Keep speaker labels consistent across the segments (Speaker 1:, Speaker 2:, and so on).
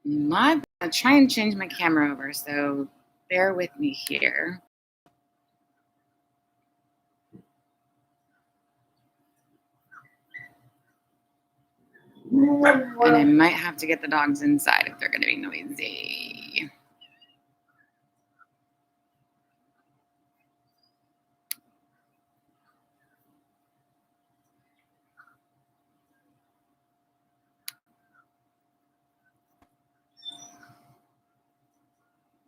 Speaker 1: I'm gonna try and change my camera over, so bear with me here. And I might have to get the dogs inside if they're going to be noisy.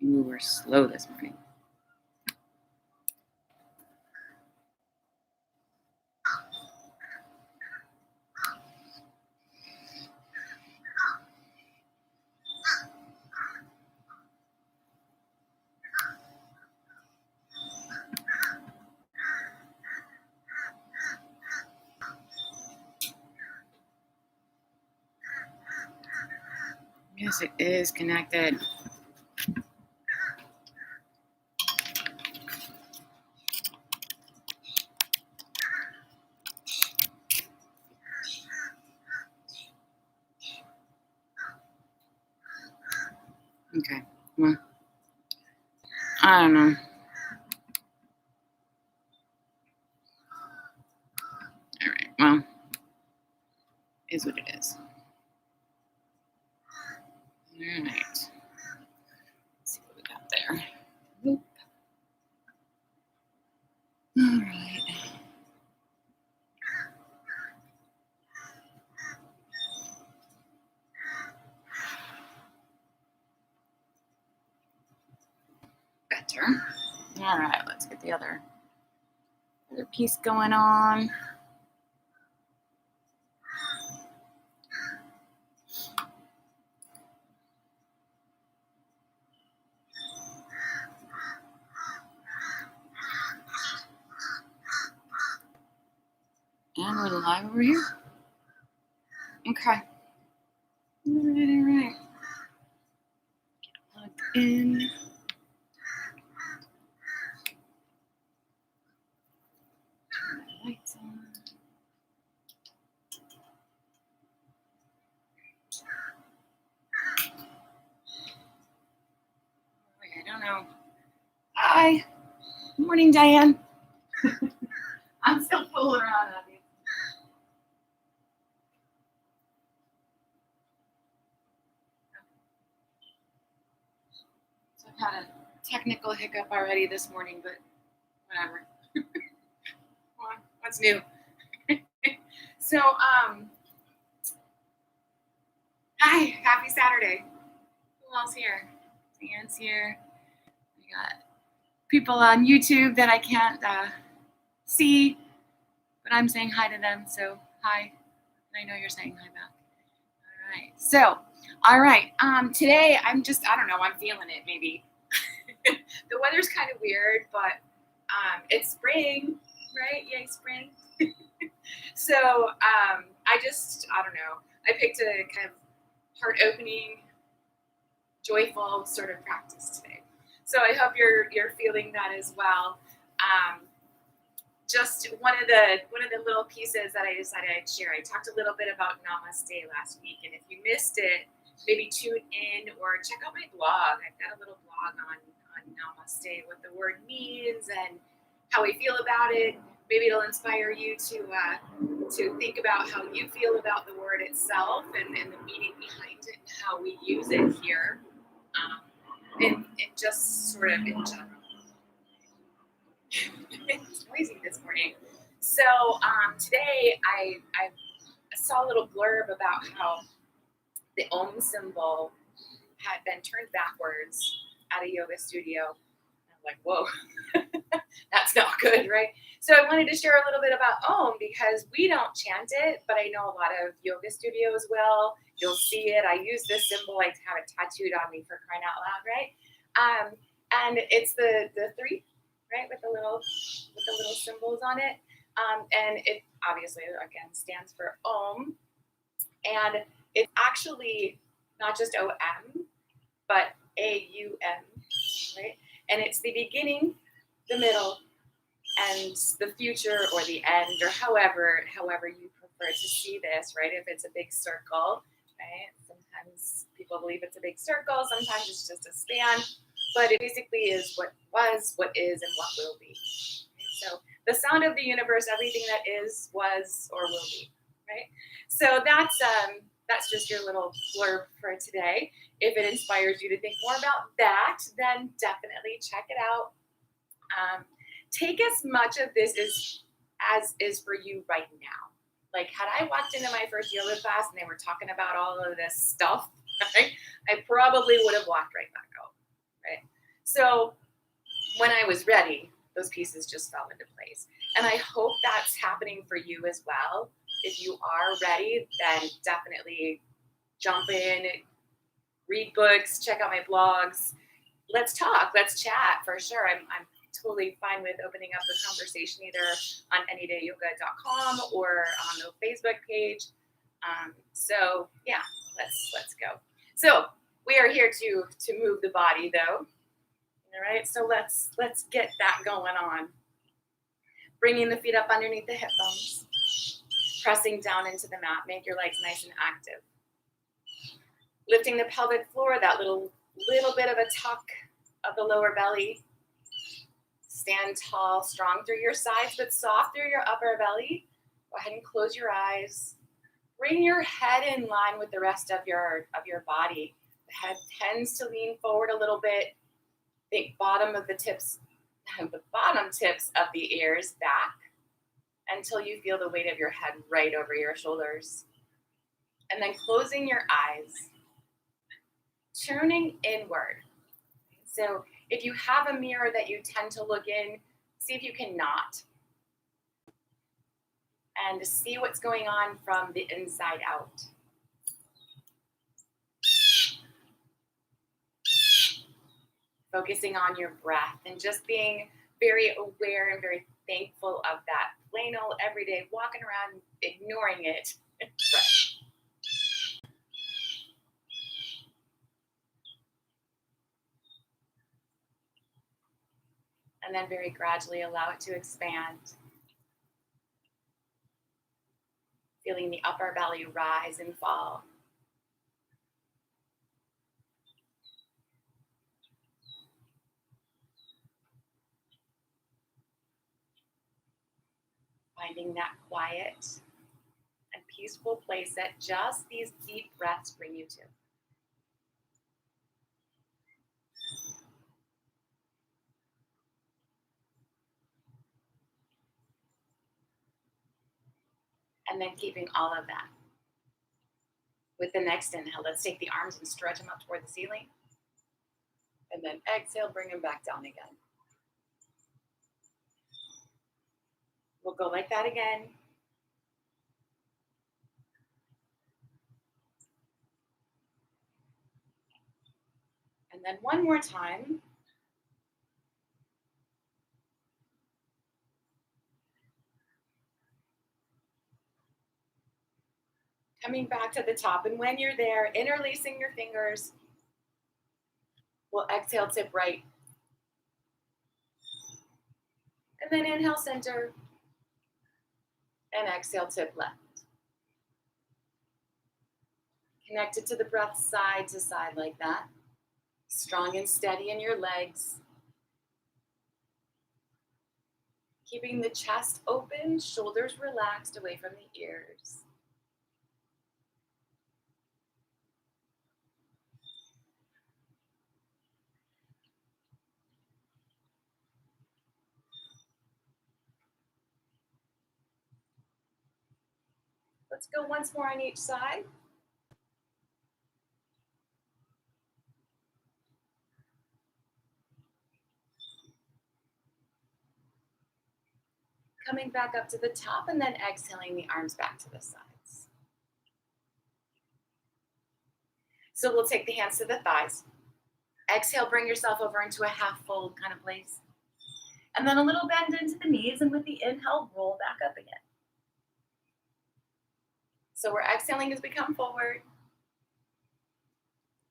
Speaker 1: Ooh, we're slow this morning. Yes, it is connected. Okay, well, I don't know. All right, well, is what it is. All right. Let's see what we got there. Whoop. All right. Better. All right, let's get the other piece going on. And we're live over here. Okay. All right. Get plugged in. Turn the lights on. I don't know. Hi. Good morning, Diane. I'm still fooling around on you. So I've had a technical hiccup already this morning, but whatever. What's new? So, hi, happy Saturday. Who else here? Dan's here. We got people on YouTube that I can't see, but I'm saying hi to them. So, hi. I know you're saying hi back. All right. So, all right. Today I don't know, I'm feeling it maybe. The weather's kind of weird, but it's spring, right? Yay, spring. So I don't know. I picked a kind of heart-opening, joyful sort of practice today. So I hope you're feeling that as well. Just one of the little pieces that I decided I'd share. I talked a little bit about Namaste last week, and if you missed it, maybe tune in or check out my blog. I've got a little blog on Namaste, what the word means and how we feel about it. Maybe it'll inspire you to think about how you feel about the word itself and the meaning behind it and how we use it here, and just sort of in general. It's noisy this morning. So today I saw a little blurb about how the Om symbol had been turned backwards at a yoga studio. I'm like, whoa, that's not good, right? So I wanted to share a little bit about Om because we don't chant it, but I know a lot of yoga studios will. You'll see it. I use this symbol. I have it tattooed on me, for crying out loud, right? And it's the three, right, with the little symbols on it. And it obviously, again, stands for Om. And it's actually not just O-M, but A-U-M, right? And it's the beginning, the middle, and the future or the end, or however you prefer to see this, right? If it's a big circle, right? Sometimes people people believe it's a big circle. Sometimes it's just a span, but it basically is what was, what is, and what will be. So the sound of the universe, everything that is, was, or will be, right? So that's just your little blurb for today. If it inspires you to think more about that, then definitely check it out. Take as much of this as is for you right now. Like, had I walked into my first yoga class and they were talking about all of this stuff, right, I probably would have walked right back out, right? So when I was ready, those pieces just fell into place. And I hope that's happening for you as well. If you are ready, then definitely jump in, read books, check out my blogs. Let's talk, let's chat for sure. I'm totally fine with opening up the conversation either on anydayyoga.com or on the Facebook page. So yeah, let's go. So we are here to move the body though. All right, so let's get that going on. Bringing the feet up underneath the hip bones, pressing down into the mat. Make your legs nice and active. Lifting the pelvic floor, that little bit of a tuck of the lower belly. Stand tall, strong through your sides, but soft through your upper belly. Go ahead and close your eyes. Bring your head in line with the rest of your body. The head tends to lean forward a little bit. Think bottom tips of the ears back until you feel the weight of your head right over your shoulders. And then closing your eyes, turning inward. So if you have a mirror that you tend to look in, see if you can not. And see what's going on from the inside out. Focusing on your breath and just being very aware and very thankful of that plain old everyday walking around ignoring it. And then very gradually allow it to expand. Feeling the upper belly rise and fall. Finding that quiet and peaceful place that just these deep breaths bring you to. And then keeping all of that. With the next inhale, let's take the arms and stretch them up toward the ceiling. And then exhale, bring them back down again. We'll go like that again. And then one more time. Coming back to the top. And when you're there, interlacing your fingers, we'll exhale, tip right. And then inhale, center. And exhale, tip left. Connected to the breath side to side like that. Strong and steady in your legs. Keeping the chest open, shoulders relaxed away from the ears. Let's go once more on each side. Coming back up to the top and then exhaling the arms back to the sides. So we'll take the hands to the thighs. Exhale, bring yourself over into a half fold kind of place. And then a little bend into the knees, and with the inhale, roll back up again. So we're exhaling as we come forward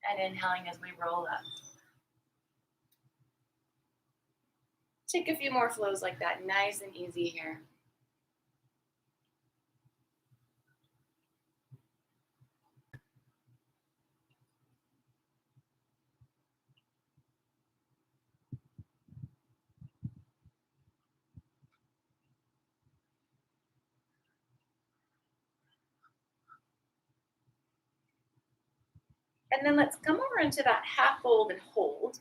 Speaker 1: and inhaling as we roll up. Take a few more flows like that, nice and easy here. And then let's come over into that half fold and hold.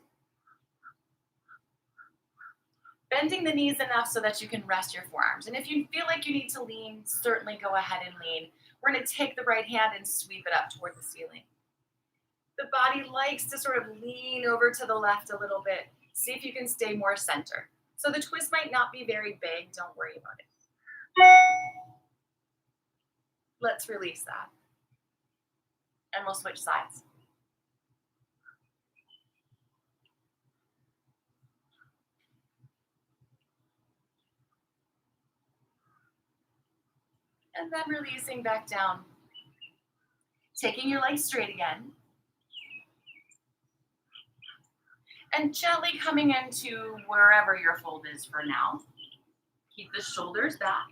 Speaker 1: Bending the knees enough so that you can rest your forearms. And if you feel like you need to lean, certainly go ahead and lean. We're going to take the right hand and sweep it up toward the ceiling. The body likes to sort of lean over to the left a little bit. See if you can stay more center. So the twist might not be very big. Don't worry about it. Let's release that. And we'll switch sides. And then releasing back down. Taking your legs straight again. And gently coming into wherever your fold is for now. Keep the shoulders back.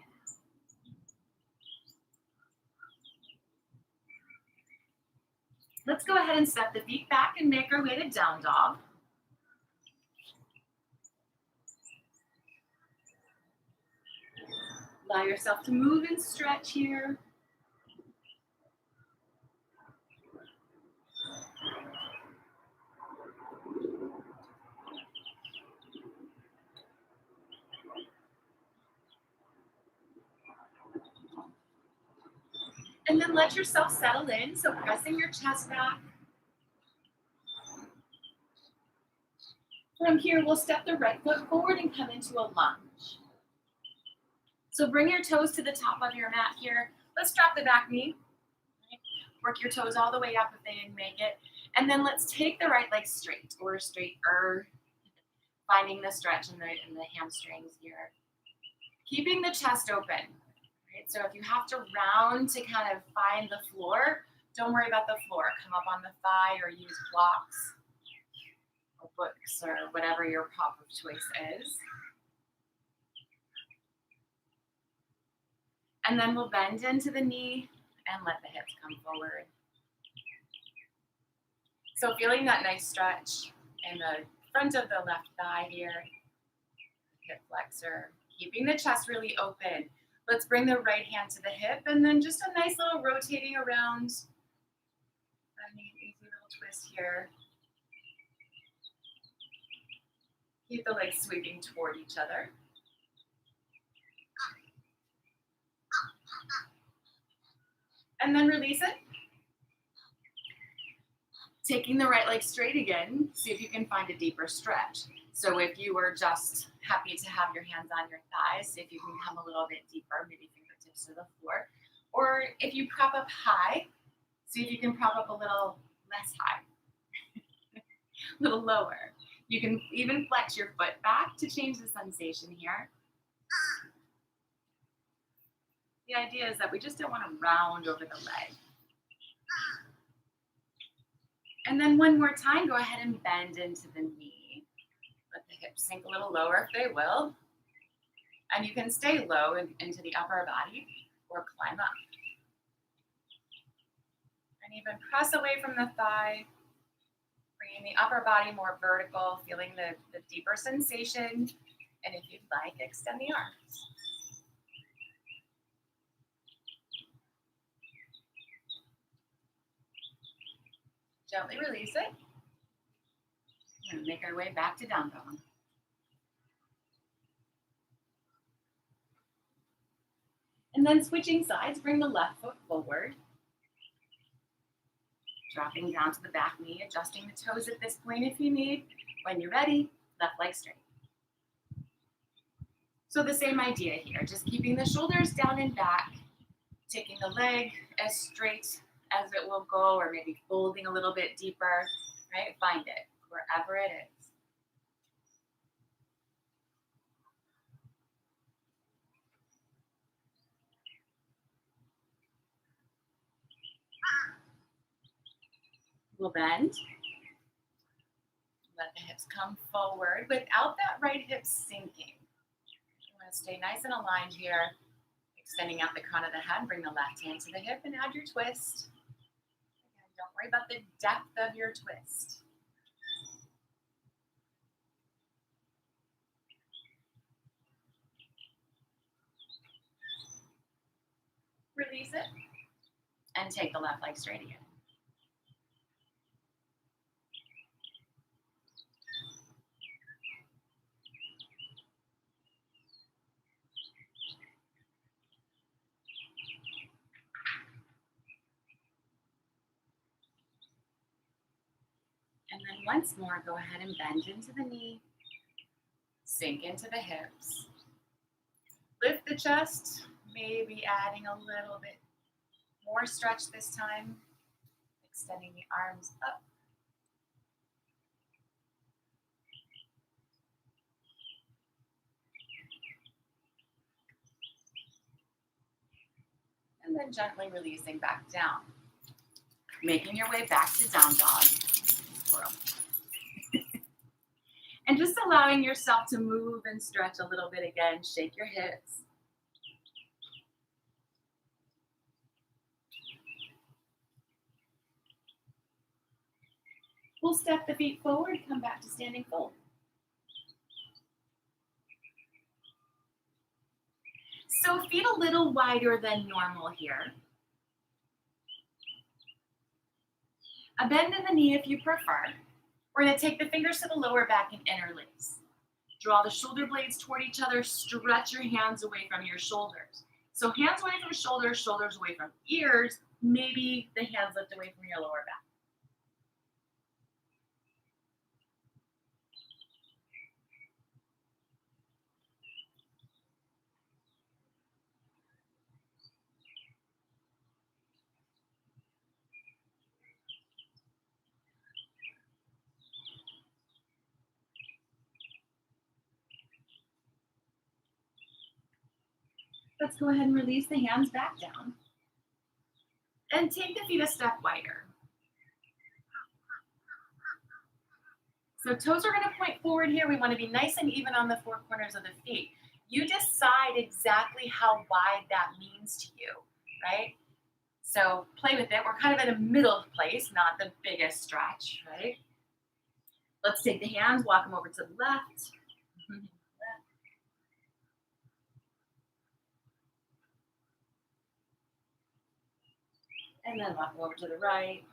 Speaker 1: Let's go ahead and step the feet back and make our way to down dog. Allow yourself to move and stretch here. And then let yourself settle in, so pressing your chest back. From here, we'll step the right foot forward and come into a lunge. So bring your toes to the top of your mat here. Let's drop the back knee. Work your toes all the way up if they didn't make it. And then let's take the right leg straight or straighter, finding the stretch in the hamstrings here. Keeping the chest open. Right? So if you have to round to kind of find the floor, don't worry about the floor. Come up on the thigh or use blocks or books or whatever your prop of choice is. And then we'll bend into the knee and let the hips come forward. So feeling that nice stretch in the front of the left thigh here, hip flexor, keeping the chest really open. Let's bring the right hand to the hip and then just a nice little rotating around. Finding an easy little twist here. Keep the legs sweeping toward each other. And then release it. Taking the right leg straight again, see if you can find a deeper stretch. So if you were just happy to have your hands on your thighs, see if you can come a little bit deeper, maybe fingertips to the floor. Or if you prop up high, see if you can prop up a little less high, a little lower. You can even flex your foot back to change the sensation here. The idea is that we just don't want to round over the leg. And then one more time, go ahead and bend into the knee. Let the hips sink a little lower if they will. And you can stay low into the upper body or climb up. And even press away from the thigh, bringing the upper body more vertical, feeling the deeper sensation. And if you'd like, extend the arms. Gently release it. And make our way back to down dog. And then switching sides, bring the left foot forward. Dropping down to the back knee, adjusting the toes at this point if you need. When you're ready, left leg straight. So the same idea here, just keeping the shoulders down and back, taking the leg as straight as it will go, or maybe folding a little bit deeper, right? Find it wherever it is. We'll bend. Let the hips come forward without that right hip sinking. You want to stay nice and aligned here. Extending out the crown of the head, bring the left hand to the hip and add your twist. Again, don't worry about the depth of your twist. Release it and take the left leg straight again. And then once more, go ahead and bend into the knee, sink into the hips. Lift the chest, maybe adding a little bit more stretch this time, extending the arms up. And then gently releasing back down. Making your way back to down dog. Squirrel. And just allowing yourself to move and stretch a little bit again. Shake your hips. We'll step the feet forward, come back to standing fold. So feet a little wider than normal here. A bend in the knee if you prefer. We're going to take the fingers to the lower back and interlace. Draw the shoulder blades toward each other. Stretch your hands away from your shoulders. So hands away from shoulders, shoulders away from ears. Maybe the hands lift away from your lower back. Let's go ahead and release the hands back down. And take the feet a step wider. So toes are going to point forward here. We want to be nice and even on the four corners of the feet. You decide exactly how wide that means to you, right? So play with it. We're kind of in a middle place, not the biggest stretch, right? Let's take the hands, walk them over to the left. And then walk them over to the right.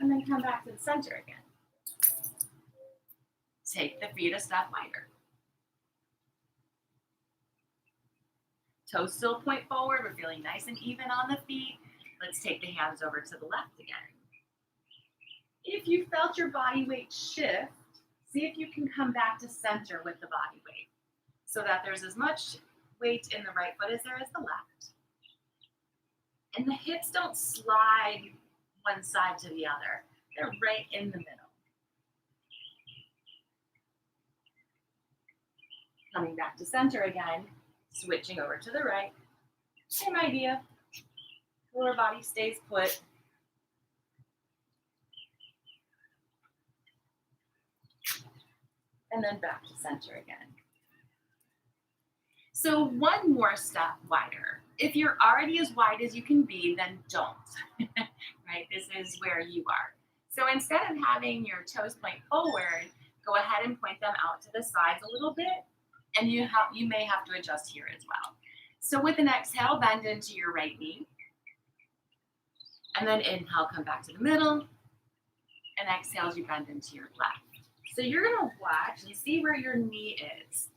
Speaker 1: And then come back to the center again. Take the feet a step wider. Toes still point forward. We're feeling nice and even on the feet. Let's take the hands over to the left again. If you felt your body weight shift, see if you can come back to center with the body weight so that there's as much weight in the right foot as there is the left. And the hips don't slide one side to the other. They're right in the middle. Coming back to center again, switching over to the right. Same idea. Lower body stays put. And then back to center again. So one more step wider. If you're already as wide as you can be, then don't, right? This is where you are. So instead of having your toes point forward, go ahead and point them out to the sides a little bit, and you may have to adjust here as well. So with an exhale, bend into your right knee, and then inhale, come back to the middle, and exhale as you bend into your left. So you're gonna watch and see where your knee is.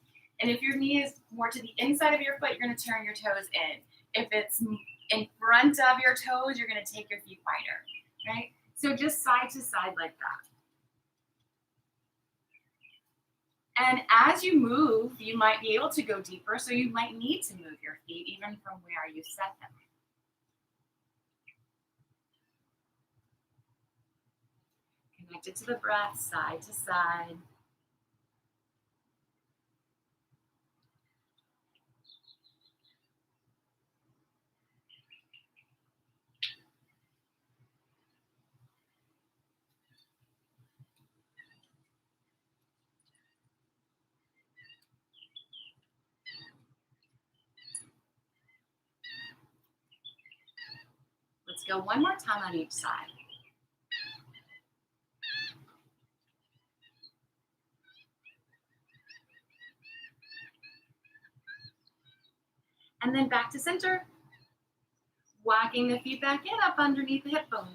Speaker 1: And if your knee is more to the inside of your foot, you're going to turn your toes in. If it's in front of your toes, you're going to take your feet wider, right? So just side to side like that. And as you move, you might be able to go deeper, so you might need to move your feet even from where you set them. Connected to the breath, side to side. Let's go one more time on each side. And then back to center. Walking the feet back in, up underneath the hip bones.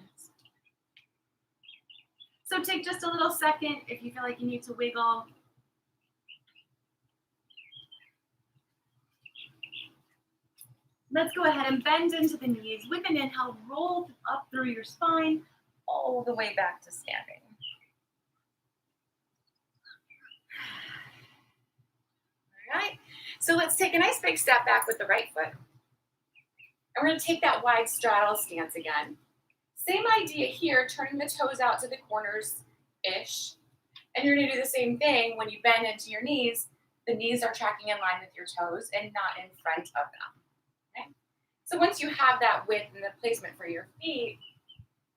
Speaker 1: So take just a little second if you feel like you need to wiggle.
Speaker 2: Let's go ahead and bend into the knees. With an inhale, roll up through your spine, all the way back to standing.
Speaker 1: All right, so let's take a nice big step back with the right foot. And we're going to take that wide straddle stance again. Same idea here, turning the toes out to the corners-ish. And you're going to do the same thing when you bend into your knees. The knees are tracking in line with your toes and not in front of them. Okay? So once you have that width and the placement for your feet,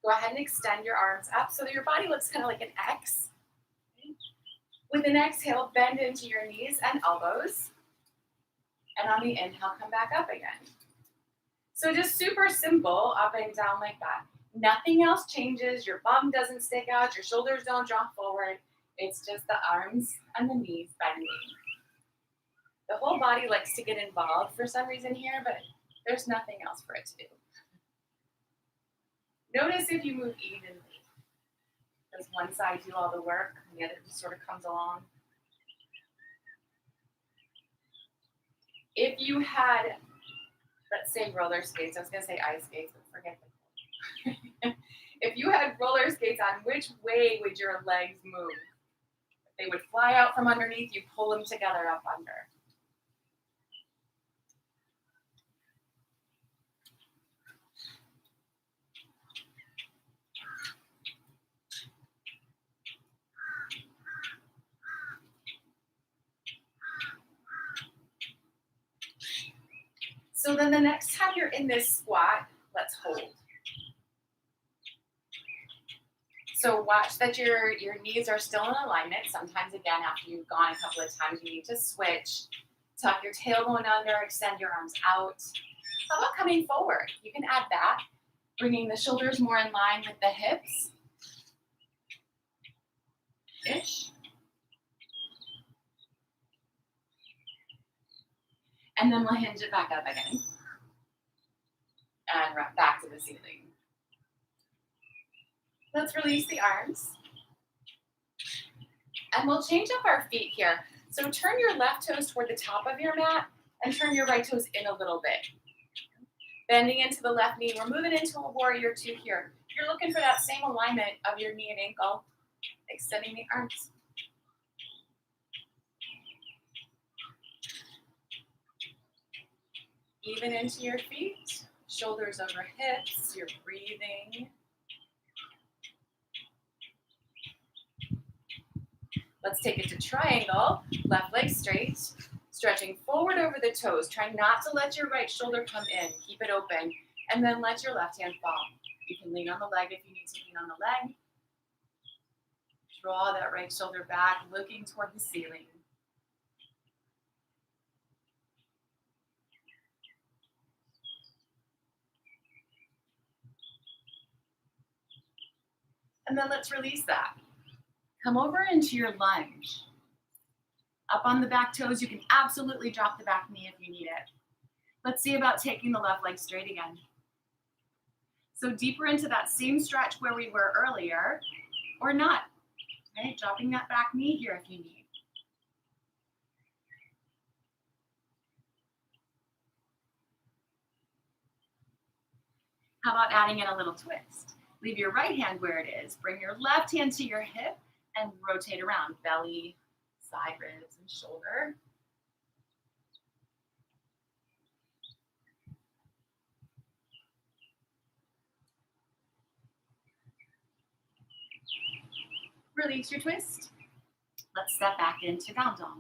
Speaker 1: go ahead and extend your arms up so that your body looks kind of like an X. Okay? With an exhale, bend into your knees and elbows. And on the inhale, come back up again. So just super simple, up and down like that. Nothing else changes. Your bum doesn't stick out. Your shoulders don't drop forward. It's just the arms and the knees bending. The whole body likes to get involved for some reason here, but there's nothing else for it to do. Notice if you move evenly. Does one side do all the work and the other just sort of comes along? If you had, let's say roller skates, I was going to say ice skates, but forget them. If you had roller skates on, which way would your legs move? If they would fly out from underneath, you pull them together up under. So then the next time you're in this squat, let's hold. So watch that your knees are still in alignment. Sometimes, again, after you've gone a couple of times, you need to switch. Tuck your tailbone under, extend your arms out. How about coming forward? You can add that, bringing the shoulders more in line with the hips. Ish. And then we'll hinge it back up again. And back to the ceiling. Let's release the arms. And we'll change up our feet here. So turn your left toes toward the top of your mat and turn your right toes in a little bit. Bending into the left knee. We're moving into a warrior two here. You're looking for that same alignment of your knee and ankle. Extending the arms. Even into your feet. Shoulders over hips. You're breathing. Let's take it to triangle. Left leg straight. Stretching forward over the toes. Try not to let your right shoulder come in. Keep it open. And then let your left hand fall. You can lean on the leg if you need to lean on the leg. Draw that right shoulder back, looking toward the ceiling. And then let's release that. Come over into your lunge. Up on the back toes, you can absolutely drop the back knee if you need it. Let's see about taking the left leg straight again. So deeper into that same stretch where we were earlier, or not. Right? Dropping that back knee here if you need. How about adding in a little twist? Leave your right hand where it is. Bring your left hand to your hip and rotate around. Belly, side ribs, and shoulder. Release your twist. Let's step back into down dog.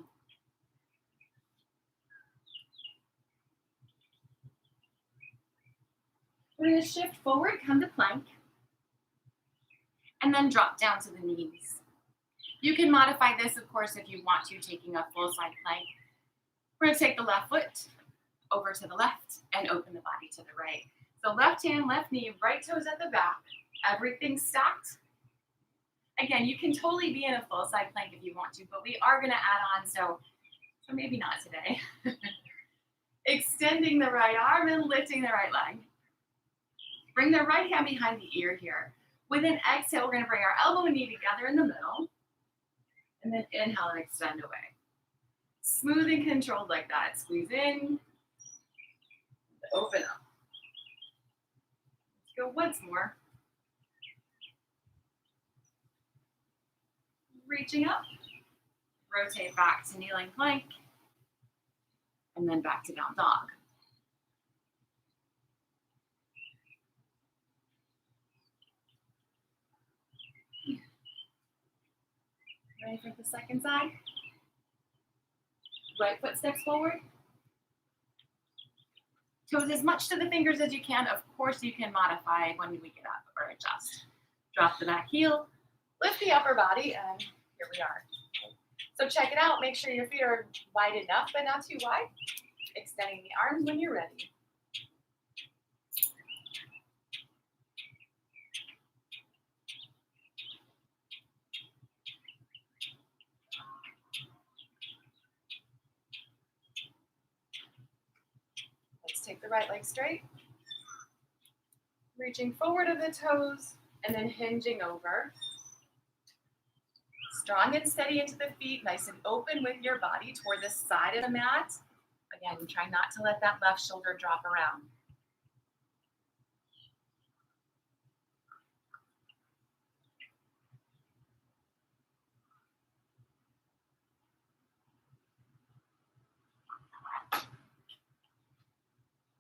Speaker 1: We're going to shift forward, come to plank, and then drop down to the knees. You can modify this, of course, if you want to, taking a full side plank. We're going to take the left foot over to the left and open the body to the right. So left hand, left knee, right toes at the back, everything stacked. Again, you can totally be in a full side plank if you want to, but we are going to add on, so maybe not today. Extending the right arm and lifting the right leg. Bring the right hand behind the ear here. With an exhale, we're going to bring our elbow and knee together in the middle. And then inhale and extend away. Smooth and controlled like that. Squeeze in.
Speaker 2: open up. Let's go once more. Reaching up, rotate back to kneeling plank, and then back to down dog. Ready for the second side? Right foot steps forward. Toes as much to the fingers as you can. Of course, you can modify when we get up or adjust. Drop the back heel, lift the upper body, and here we are. So check it out. Make sure your feet are wide enough, but not too wide. Extending the arms when you're ready. Let's take the right leg straight. Reaching forward of the toes and then hinging over. Strong and steady into the feet, nice and open with your body toward the side of the mat. Again, try not to let that left shoulder drop around.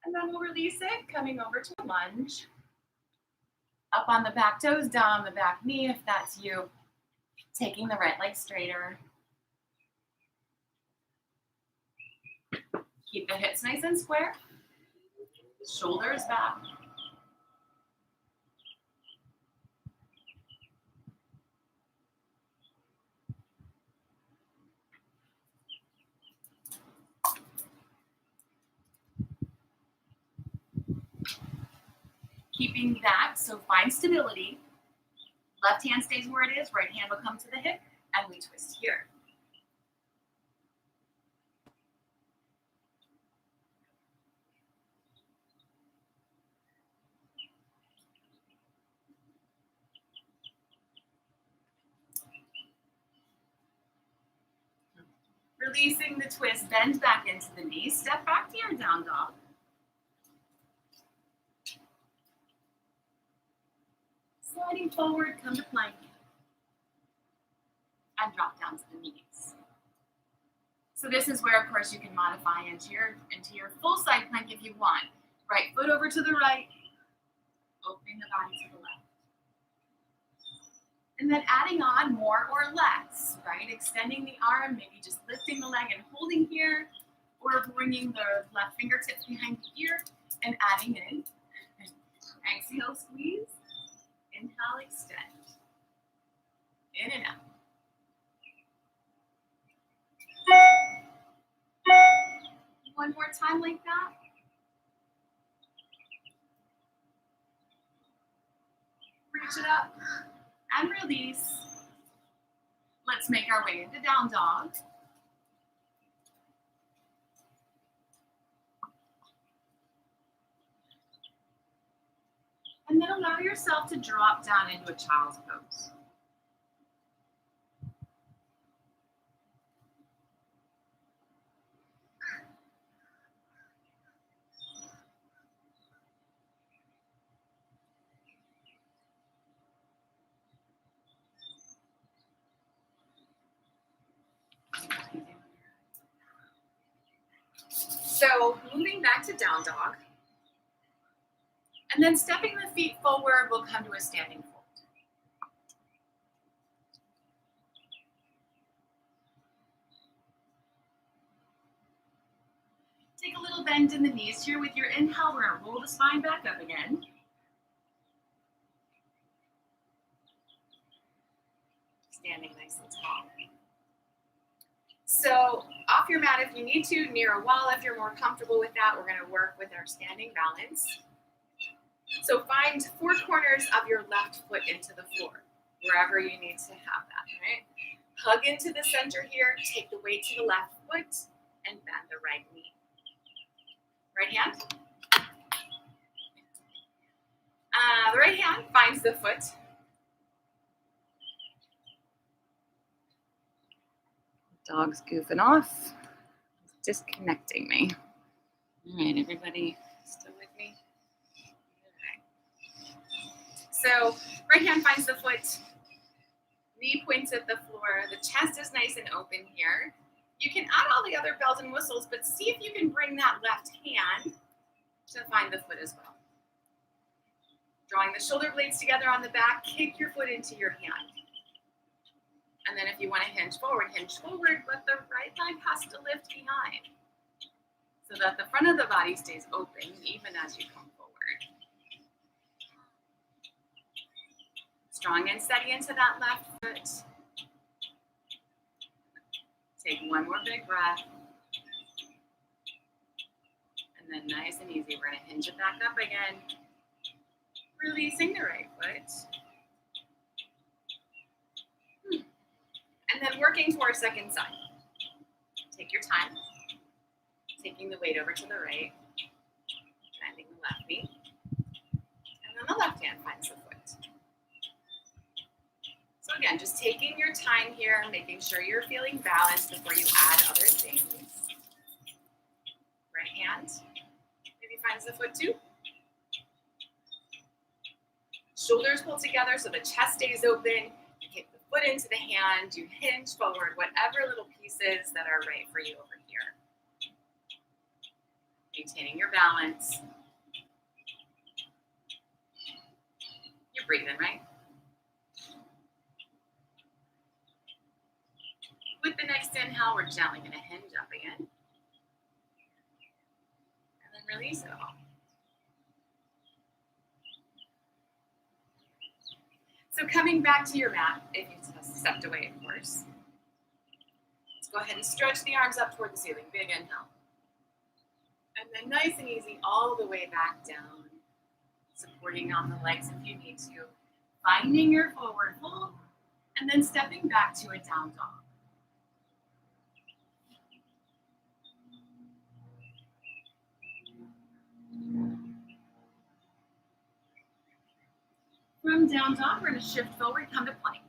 Speaker 2: And then we'll release it, coming over to a lunge. Up on the back toes, down on the back knee if that's you. Taking the right leg straighter. Keep the hips nice and square. Shoulders back. Keeping that, so find stability. Left hand stays where it is, right hand will come to the hip, and we twist here. Releasing the twist, bend back into the knees, step back to your down dog. Sliding forward, come to plank. And drop down to the knees. So this is where, of course, you can modify into your full side plank if you want. Right foot over to the right, opening the body to the left. And then adding on more or less, right? Extending the arm, maybe just lifting the leg and holding here, or bringing the left fingertips behind the ear and adding in. Exhale, squeeze. Inhale, extend. In and out. One more time like that. Reach it up and release. Let's make our way into down dog. And then allow yourself to drop down into a child's pose. So moving back to down dog. And then stepping the feet forward, we'll come to a standing fold. Take a little bend in the knees here. With your inhale, we're going to roll the spine back up again. Standing nice and tall. So off your mat if you need to, near a wall if you're more comfortable with that. We're going to work with our standing balance. So find four corners of your left foot into the floor, wherever you need to have that, right? Hug into the center here, take the weight to the left foot, and bend the right knee. Right hand. The right hand finds the foot. Dog's goofing off, disconnecting me. All right, everybody, Still with me? All right. So right hand finds the foot, knee points at the floor, the chest is nice and open here. You can add all the other bells and whistles, but see if you can bring that left hand to find the foot as well. Drawing the shoulder blades together on the back, kick your foot into your hand. And then if you want to hinge forward, but the right leg has to lift behind so that the front of the body stays open even as you come forward. Strong and steady into that left foot. Take one more big breath. And then nice and easy, we're going to hinge it back up again. Releasing the right foot. And then working to our second side. Take your time. Taking the weight over to the right. Bending the left knee. And then the left hand finds the foot. So again, just taking your time here, making sure you're feeling balanced before you add other things. Right hand maybe finds the foot too. Shoulders pull together so the chest stays open. You kick the foot into the hand. You hinge forward, whatever little pieces that are right for you over here. Maintaining your balance. You're breathing, right? With the next inhale, we're gently going to hinge up again. And then release it all. So coming back to your mat, if you stepped away, of course. Let's go ahead and stretch the arms up toward the ceiling. Big inhale. And then nice and easy all the way back down. Supporting on the legs if you need to. Finding your forward fold. And then stepping back to a down dog. From down dog, we're going to shift forward, come to plank.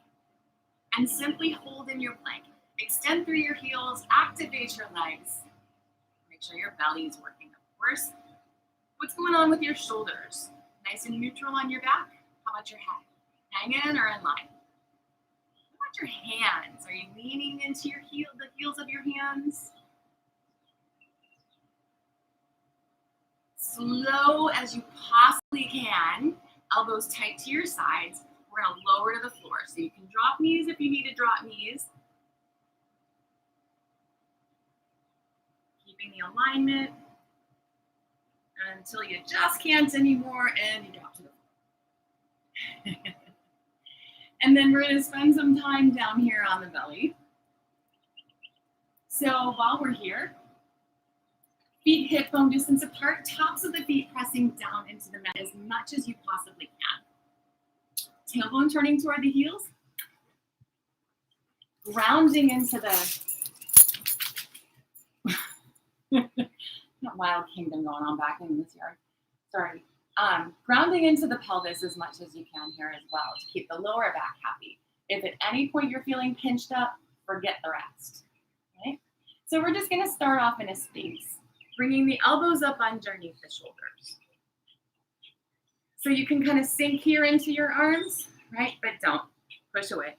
Speaker 2: And simply hold in your plank. Extend through your heels, activate your legs. Make sure your belly is working, of course. What's going on with your shoulders? Nice and neutral on your back? How about your head? Hanging or in line? How about your hands? Are you leaning into your the heels of your hands? Slow as you possibly can. Elbows tight to your sides. We're going to lower to the floor. So you can drop knees if you need to drop knees. Keeping the alignment until you just can't anymore and you drop to the floor. And then we're going to spend some time down here on the belly. So while we're here, feet hip bone distance apart, tops of the feet pressing down into the mat as much as you possibly can. Tailbone turning toward the heels. Grounding into the wild kingdom going on back in this yard. Sorry. Grounding into the pelvis as much as you can here as well to keep the lower back happy. If at any point you're feeling pinched up, forget the rest. Okay? So we're just going to start off in a space, bringing the elbows up underneath the shoulders. So you can kind of sink here into your arms, right? But don't push away.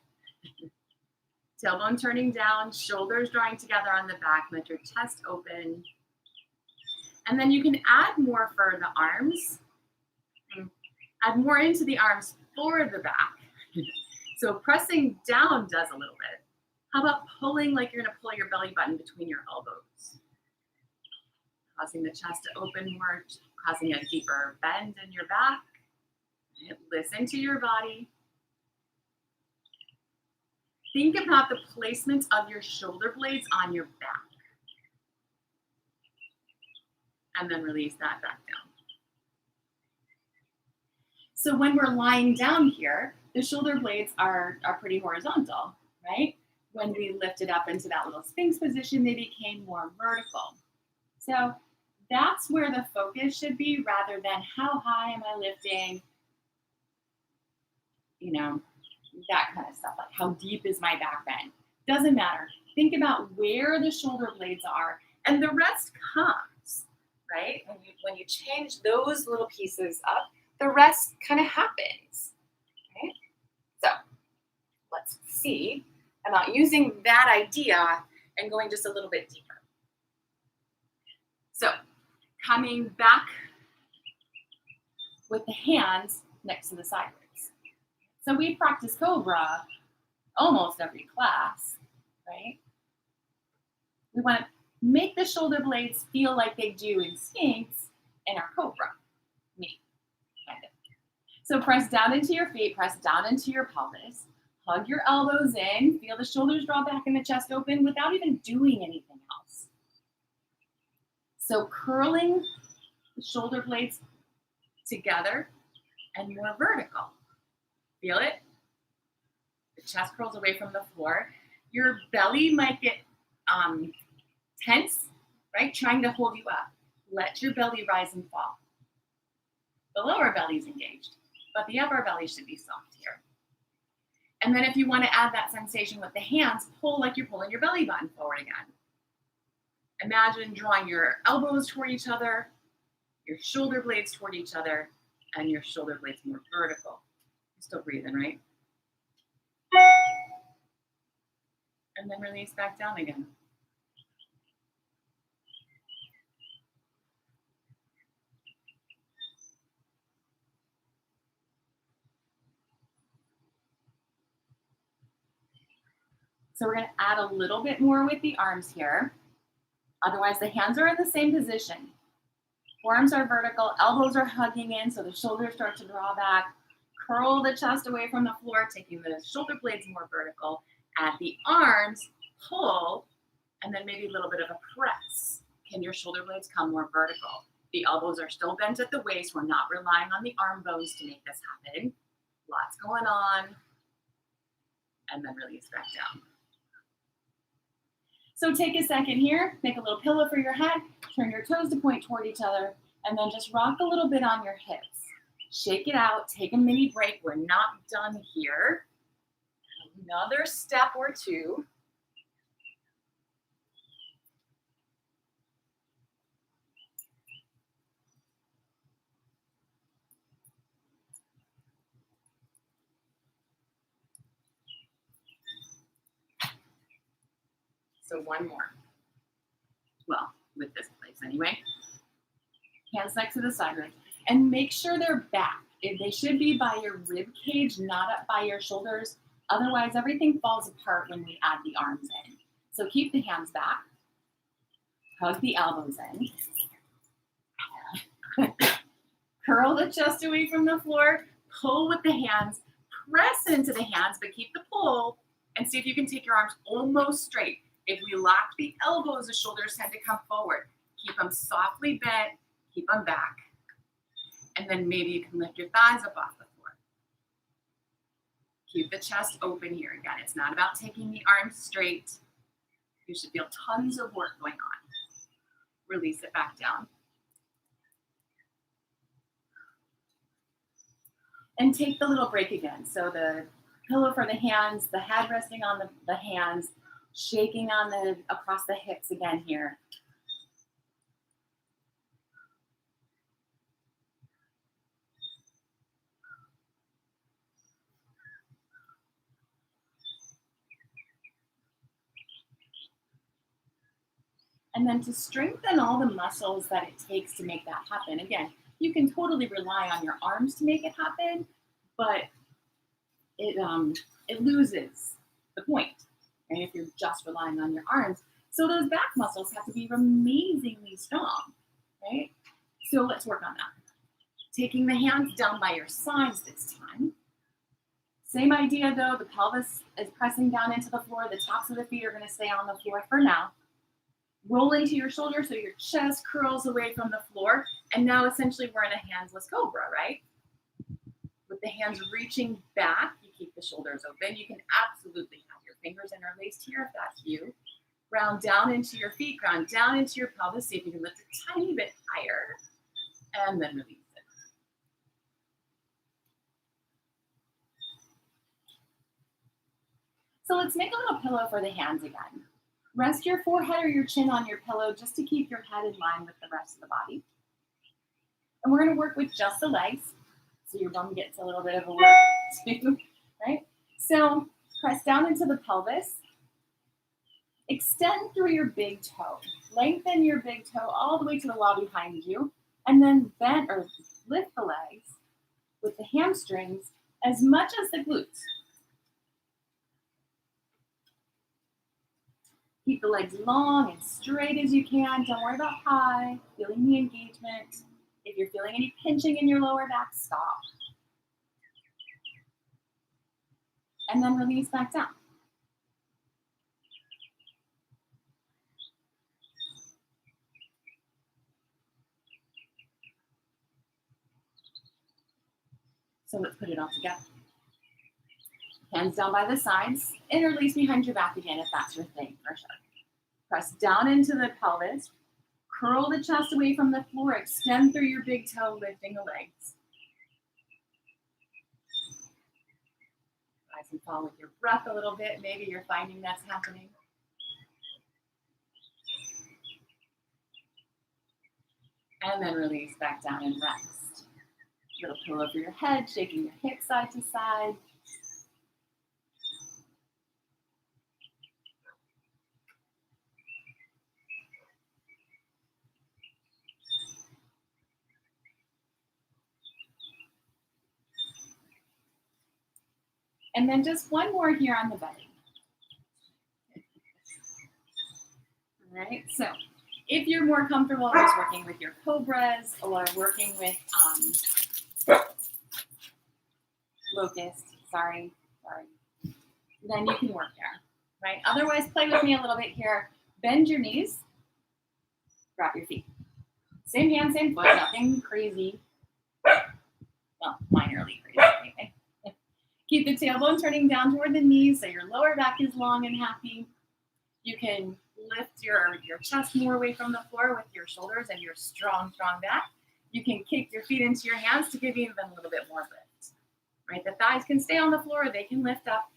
Speaker 2: Tailbone turning down, shoulders drawing together on the back, let your chest open. And then you can add more for the arms. Add more into the arms for the back. So pressing down does a little bit. How about pulling like you're going to pull your belly button between your elbows? Causing the chest to open more, causing a deeper bend in your back. Listen to your body. Think about the placement of your shoulder blades on your back. And then release that back down. So when we're lying down here, the shoulder blades are pretty horizontal, right? When we lifted up into that little Sphinx position, they became more vertical. So that's where the focus should be rather than how high am I lifting, you know, that kind of stuff, like how deep is my back bend? Doesn't matter. Think about where the shoulder blades are and the rest comes, right? when you change those little pieces up, the rest kind of happens. Okay? So let's see about using that idea and going just a little bit deeper. So coming back with the hands next to the side ribs. So we practice Cobra almost every class, right? We want to make the shoulder blades feel like they do in Sphinx in our Cobra. Me, kind of. So press down into your feet, press down into your pelvis, hug your elbows in, feel the shoulders draw back and the chest open without even doing anything else. So curling the shoulder blades together and more vertical. Feel it? The chest curls away from the floor. Your belly might get tense, right? Trying to hold you up. Let your belly rise and fall. The lower belly is engaged, but the upper belly should be soft here. And then if you want to add that sensation with the hands, pull like you're pulling your belly button forward again. Imagine drawing your elbows toward each other, your shoulder blades toward each other, and your shoulder blades more vertical. You're still breathing, right? And then release back down again. So we're going to add a little bit more with the arms here. Otherwise, the hands are in the same position. Forearms are vertical, elbows are hugging in, so the shoulders start to draw back. Curl the chest away from the floor, taking the shoulder blades more vertical. At the arms, pull, and then maybe a little bit of a press. Can your shoulder blades come more vertical? The elbows are still bent at the waist. We're not relying on the arm bones to make this happen. Lots going on. And then release back down. So take a second here, make a little pillow for your head, turn your toes to point toward each other, and then just rock a little bit on your hips. Shake it out, take a mini break. We're not done here. Another step or two. So one more. Well, with this place anyway. Hands next to the side ribs. And make sure they're back. They should be by your rib cage, not up by your shoulders. Otherwise, everything falls apart when we add the arms in. So keep the hands back. Hug the elbows in. Curl the chest away from the floor. Pull with the hands. Press into the hands, but keep the pull. And see if you can take your arms almost straight. If we lock the elbows, the shoulders tend to come forward. Keep them softly bent. Keep them back. And then maybe you can lift your thighs up off the floor. Keep the chest open here again. It's not about taking the arms straight. You should feel tons of work going on. Release it back down. And take the little break again. So the pillow for the hands, the head resting on the hands, shaking on across the hips again here. And then to strengthen all the muscles that it takes to make that happen. Again, you can totally rely on your arms to make it happen, but it loses the point, right, if you're just relying on your arms. So those back muscles have to be amazingly strong, right? So let's work on that. Taking the hands down by your sides this time. Same idea though, the pelvis is pressing down into the floor. The tops of the feet are going to stay on the floor for now. Roll into your shoulder so your chest curls away from the floor. And now essentially we're in a handless cobra, right? With the hands reaching back, you keep the shoulders open. You can absolutely have your fingers interlaced here if that's you. Ground down into your feet, ground down into your pelvis. See if you can lift a tiny bit higher. And then release it. So let's make a little pillow for the hands again. Rest your forehead or your chin on your pillow just to keep your head in line with the rest of the body.
Speaker 3: And we're going to work with just the legs. So your bum gets a little bit of a work too, right? So press down into the pelvis. Extend through your big toe. Lengthen your big toe all the way to the wall behind you. And then bend or lift the legs with the hamstrings as much as the glutes. Keep the legs long and straight as you can. Don't worry about high, feeling the engagement. If you're feeling any pinching in your lower back, stop. And then release back down. So let's put it all together. Hands down by the sides and release behind your back again if that's your thing for sure. Press down into the pelvis. Curl the chest away from the floor. Extend through your big toe, lifting the legs. Rise and fall with your breath a little bit. Maybe you're finding that's happening. And then release back down and rest. Little pillow for your head, shaking your hips side to side. And then just one more here on the belly. All right, so if you're more comfortable just working with your cobras or working with locust, sorry, then you can work there, right? Otherwise, play with me a little bit here. Bend your knees, drop your feet. Same hand, same foot, nothing crazy. Well, minorly crazy anyway. Keep the tailbone turning down toward the knees so your lower back is long and happy. You can lift your chest more away from the floor with your shoulders and your strong back. You can kick your feet into your hands to give you even a little bit more lift. Right? The thighs can stay on the floor, they can lift up.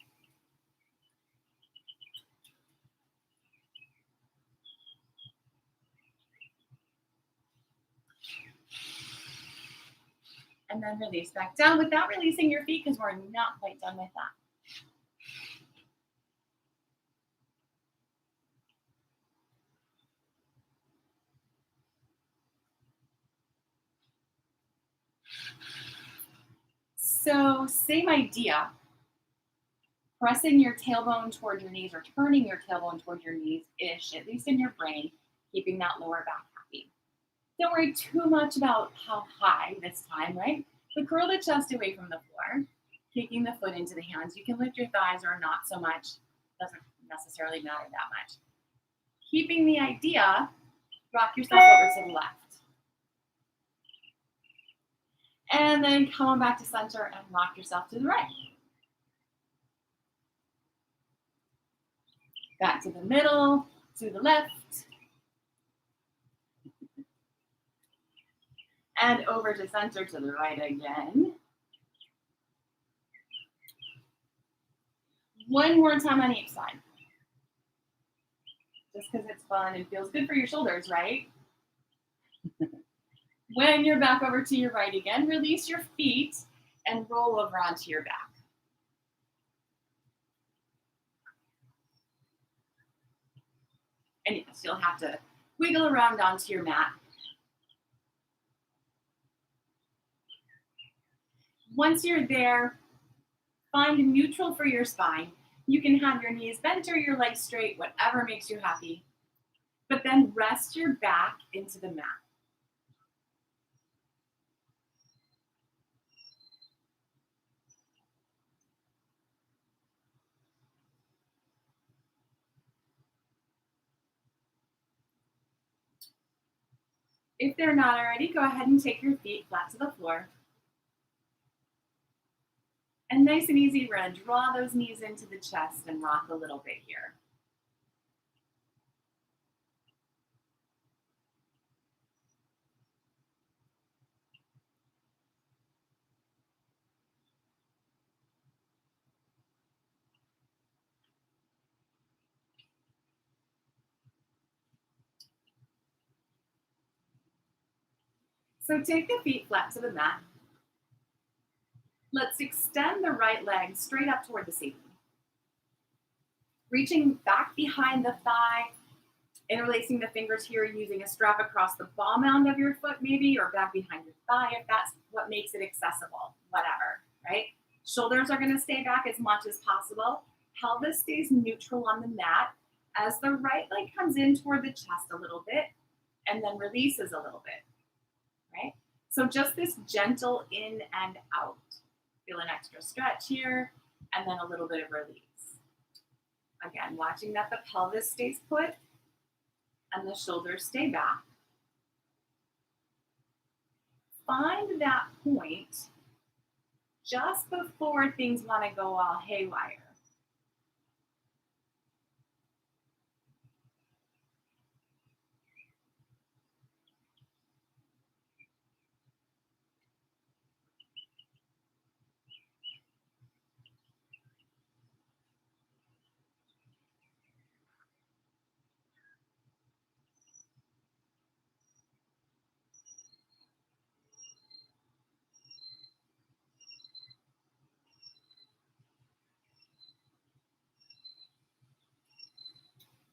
Speaker 3: And then release back down without releasing your feet because we're not quite done with that. So same idea, pressing your tailbone toward your knees or turning your tailbone toward your knees-ish, at least in your brain, keeping that lower back happy. Don't worry too much about how high this time, right? But curl the chest away from the floor, kicking the foot into the hands. You can lift your thighs or not so much. Doesn't necessarily matter that much. Keeping the idea, rock yourself over to the left. And then come on back to center and rock yourself to the right. Back to the middle, to the left. And over to center to the right again. One more time on each side. Just because it's fun and feels good for your shoulders, right? When you're back over to your right again, release your feet and roll over onto your back. And yes, you'll have to wiggle around onto your mat. Once you're there, find neutral for your spine. You can have your knees bent or your legs straight, whatever makes you happy. But then rest your back into the mat. If they're not already, go ahead and take your feet flat to the floor. And nice and easy, we're going to draw those knees into the chest and rock a little bit here. So take the feet flat to the mat. Let's extend the right leg straight up toward the ceiling. Reaching back behind the thigh, interlacing the fingers here using a strap across the ball mound of your foot maybe, or back behind your thigh if that's what makes it accessible, whatever, right? Shoulders are gonna stay back as much as possible. Pelvis stays neutral on the mat as the right leg comes in toward the chest a little bit and then releases a little bit, right? So just this gentle in and out. Feel an extra stretch here and then a little bit of release. Again, watching that the pelvis stays put and the shoulders stay back. Find that point just before things want to go all haywire.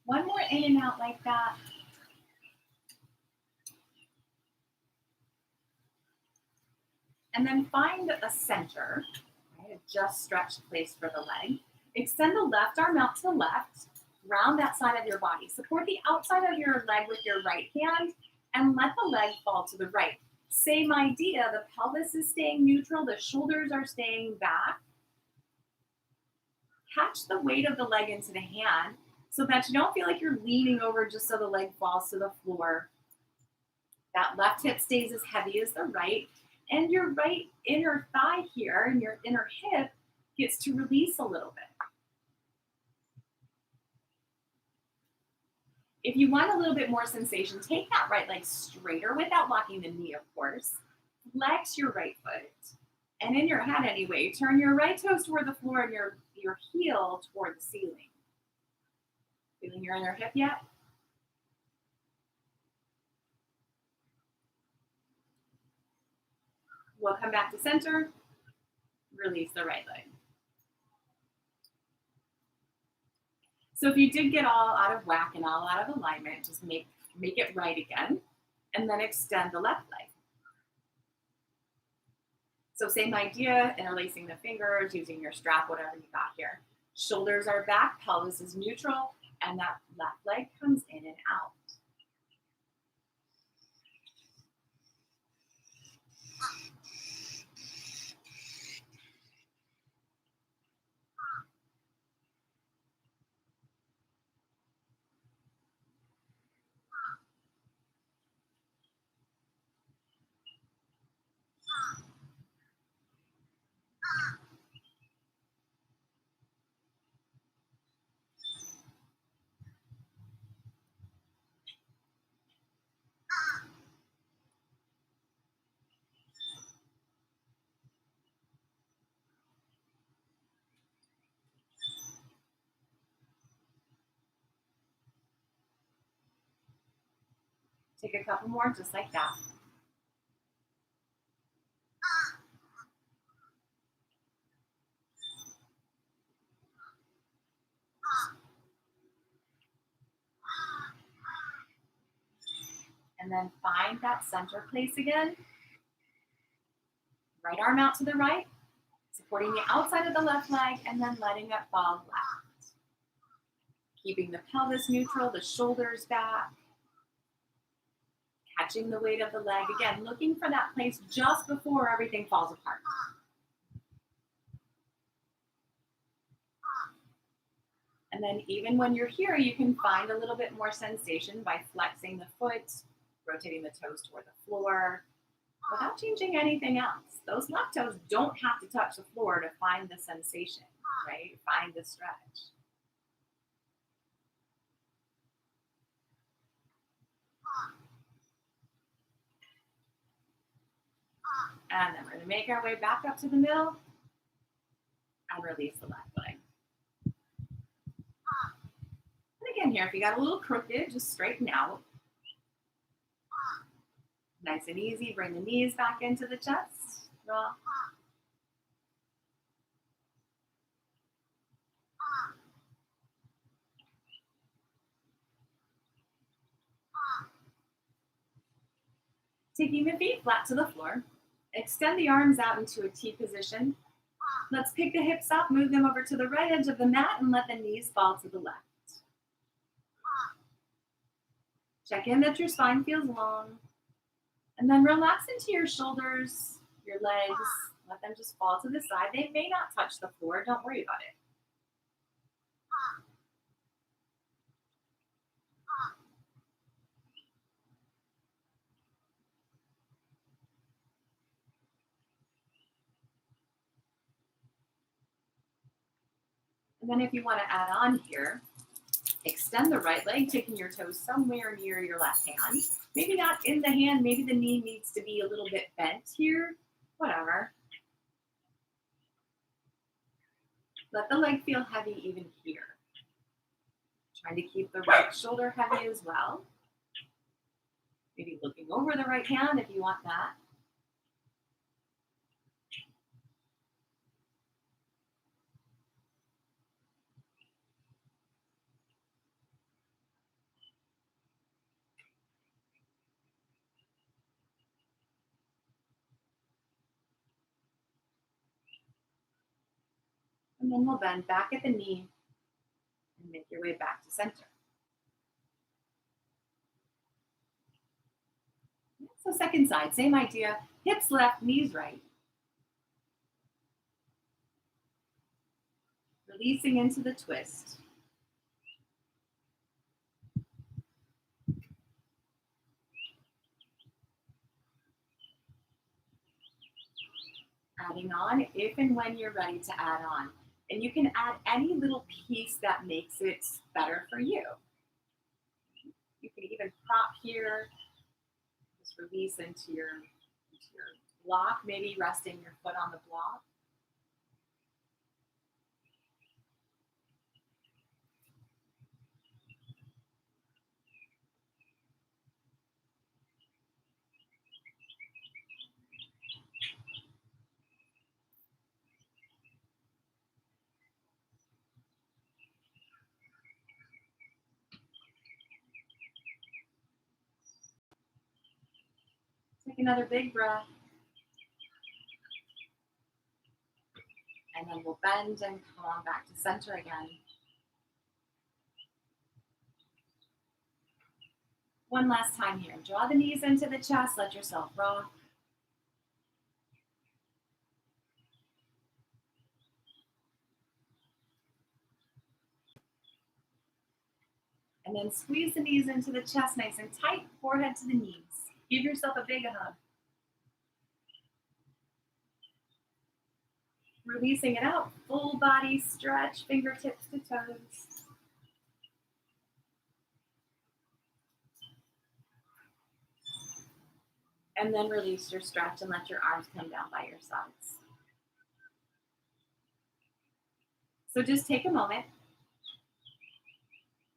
Speaker 3: One more in and out like that. And then find a center, right? A just stretched place for the leg. Extend the left arm out to the left, round that side of your body. Support the outside of your leg with your right hand and let the leg fall to the right. Same idea, the pelvis is staying neutral, the shoulders are staying back. Catch the weight of the leg into the hand so that you don't feel like you're leaning over just so the leg falls to the floor. That left hip stays as heavy as the right, and your right inner thigh here and your inner hip gets to release a little bit. If you want a little bit more sensation, take that right leg straighter without locking the knee, of course. Flex your right foot. And in your head anyway, turn your right toes toward the floor and your heel toward the ceiling. Feeling your inner hip yet? We'll come back to center. Release the right leg. So if you did get all out of whack and all out of alignment, just make it right again, and then extend the left leg. So same idea, interlacing the fingers, using your strap, whatever you got here. Shoulders are back, pelvis is neutral, and that left leg comes in and out. Take a couple more just like that. And then find that center place again. Right arm out to the right, supporting the outside of the left leg, and then letting it fall left. Keeping the pelvis neutral, the shoulders back. Catching the weight of the leg. Again, looking for that place just before everything falls apart. And then even when you're here, you can find a little bit more sensation by flexing the foot, rotating the toes toward the floor, without changing anything else. Those left toes don't have to touch the floor to find the sensation, right? Find the stretch. And then we're going to make our way back up to the middle and release the left leg. And again here, if you got a little crooked, just straighten out. Nice and easy. Bring the knees back into the chest. Rock. Taking the feet flat to the floor. Extend the arms out into a T position. Let's pick the hips up, move them over to the right edge of the mat, and let the knees fall to the left. Check in that your spine feels long. And then relax into your shoulders, your legs. Let them just fall to the side. They may not touch the floor. Don't worry about it. And then if you want to add on here, extend the right leg, taking your toes somewhere near your left hand. Maybe not in the hand. Maybe the knee needs to be a little bit bent here. Whatever. Let the leg feel heavy even here. Trying to keep the right shoulder heavy as well. Maybe looking over the right hand if you want that. And then we'll bend back at the knee and make your way back to center. So second side, same idea. Hips left, knees right. Releasing into the twist. Adding on if and when you're ready to add on. And you can add any little piece that makes it better for you. You can even prop here. Just release into your block, maybe resting your foot on the block. Take another big breath. And then we'll bend and come on back to center again. One last time here. Draw the knees into the chest. Let yourself rock. And then squeeze the knees into the chest nice and tight, forehead to the knees. Give yourself a big hug. Releasing it out, full body stretch, fingertips to toes. And then release your stretch and let your arms come down by your sides. So just take a moment.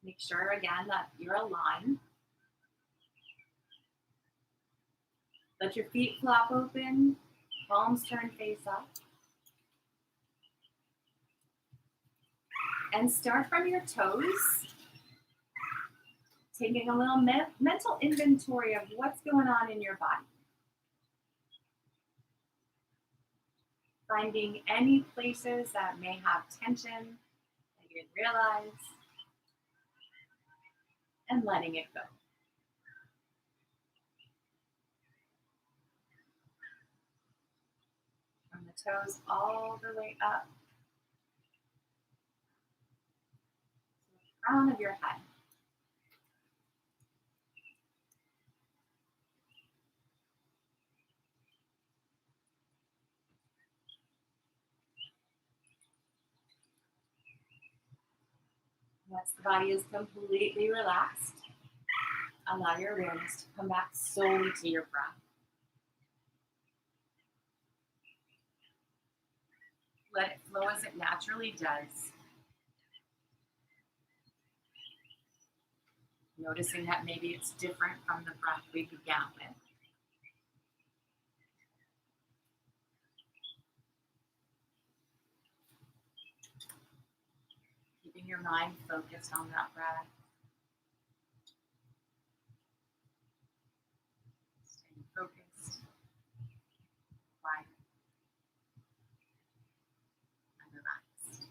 Speaker 3: Make sure again that you're aligned. Let your feet flop open, palms turn face up. And start from your toes, taking a little mental inventory of what's going on in your body. Finding any places that may have tension that you didn't realize, and letting it go. From the toes all the way up to the crown of your head. Once the body is completely relaxed, allow your awareness to come back solely to your breath. Let it flow as it naturally does. Noticing that maybe it's different from the breath we began with. your mind focused on that breath. Staying focused, quiet, and relaxed.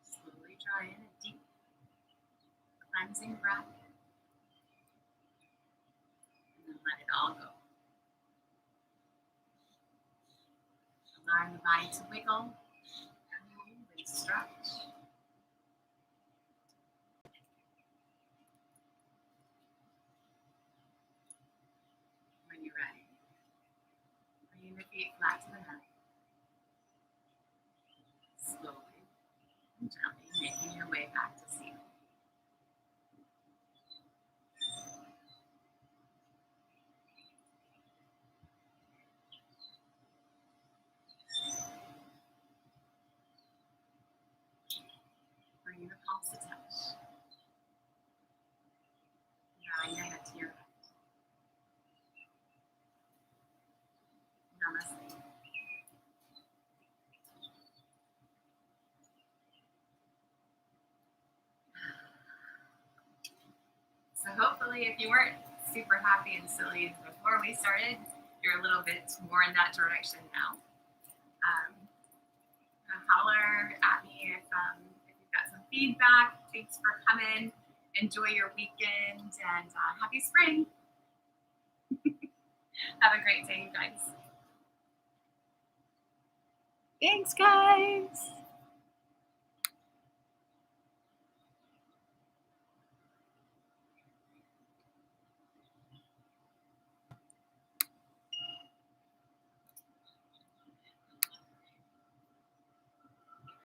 Speaker 3: Slowly draw in a deep cleansing breath, and then let it all go. Allowing the body to wiggle, move, and stretch. When you're ready, bring the feet flat to the mat. Slowly and gently making your way back to seated. Bring the palms to touch. Drawing your head to your heart. Namaste. So hopefully if you weren't super happy and silly before we started, you're a little bit more in that direction now. Holler at me if you've got some feedback. Thanks for coming. Enjoy your weekend and happy spring. Have a great day, you guys.
Speaker 2: Thanks, guys.